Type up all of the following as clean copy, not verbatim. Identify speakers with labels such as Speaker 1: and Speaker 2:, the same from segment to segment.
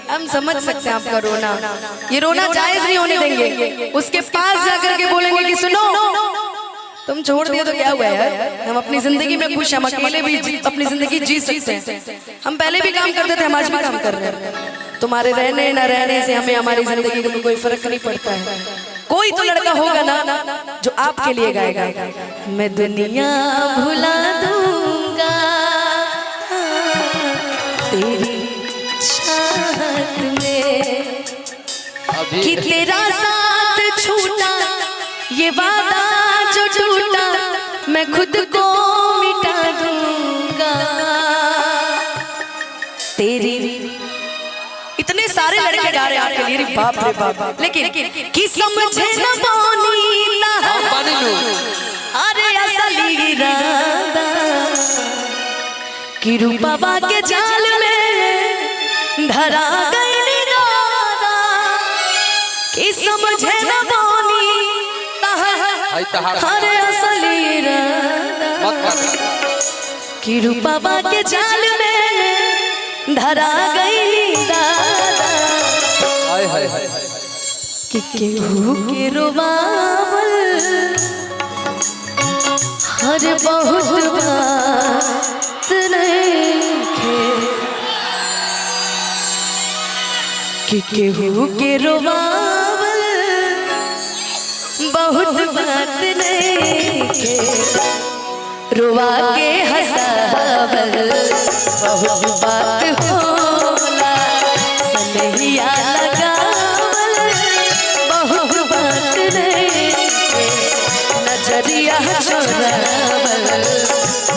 Speaker 1: हम समझ सकते हैं आपका रोना, ये रोना जायज नहीं होने देंगे। उसके पास जाकर के बोलेंगे कि सुनो तुम छोड़ दिए तो क्या हुआ यार, हम अपनी जिंदगी में खुश, हम अकेले भी अपनी जिंदगी जी सकते हैं। हम पहले भी काम करते थे, हम आज भी काम कर रहे हैं। तुम्हारे रहने न रहने से हमें हमारी जिंदगी में कोई फर्क नहीं पड़ता है। कोई तो लड़का होगा ना जो आपके लिए गाएगा, मैं दुनिया भुला दूंगा तेरी चाहत में, कि तेरा साथ छूटा ये वादा जो टूटा मैं खुद को मिटा दूंगा तेरी। इतने सारे लड़के गा रहे हैं आपके लिए, बाप रे बाप। लेकिन कि समझे न पानी ना अरे असली इरादा, कि रूपवा के जाल में धरा गई दादा, कि समझे न पानी अरे असली इरादा, कि रूपवा के जाल में धरा गई दादा, कि केहू के रोवावल हर बहुत बात नइखे, कि केहू के रोवावल बहुत बात नइखे, रोवा के हंसावल बहुत बात होला, सनहिया लगावल बहुत बात नइखे, नजरिया चोरावल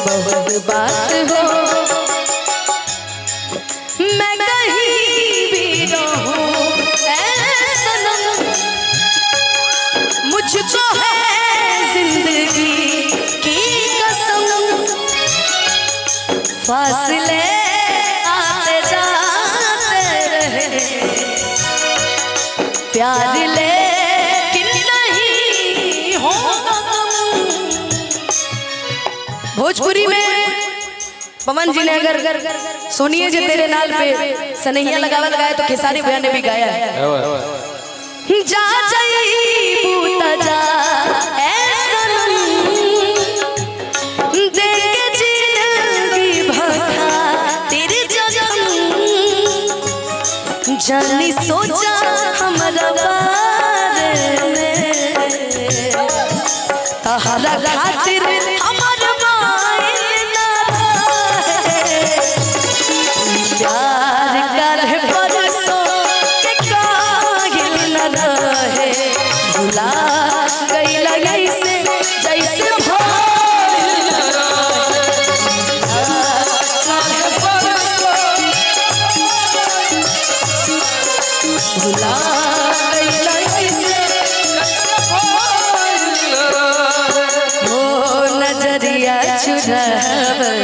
Speaker 1: बहुत बात हो। मैं कहीं भी रहूं ऐ सनम, मुझको है जिंदगी की कसम, फासले आते जाते रहे प्यार लेकिन नहीं होगा कम। भोजपुरी में पवन जी ने अगर सुनिए जे तेरे नाल पे सनहिया लगावल गाया तो खेसारी भैया ने भी गाया है। जा जाई बूता जा ऐ सनम, देख जिंदगी भरा तेरी जगम, जानी सोचा हमरा बारे में, तहरा खातिर हमर माइल ना रहे, प्यार करे परसों के काहिल न रहे, भुला गइला ऐसे जैसे भइल न रहे, भुला गइला ऐसे हो, नजरिया चुरावल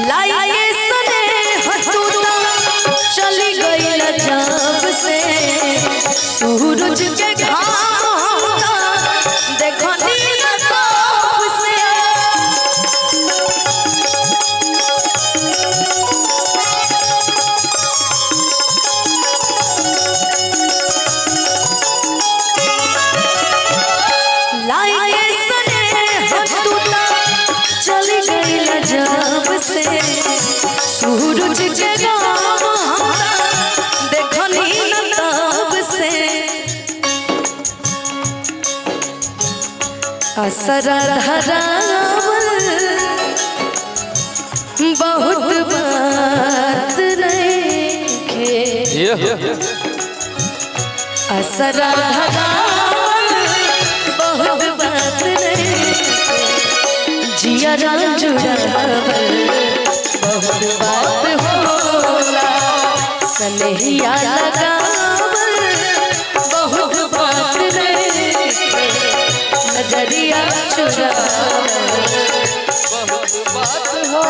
Speaker 1: लाइए सने हटूटा चली गई जब से, सूरज के घाम देखो नीला ताप से, लाइए सने हटूटा चली गई जब से, सूरज के घाम देखो नीला ताप से, असरा धरावल बहुत बात नइखे, असरा धरावल बहुत बात नइखे, जियरा जुड़ावल बहुत बात होला, सनहिया लगावल बहुत बात नइखे, नजरिया चुरावल बहुत बात हो।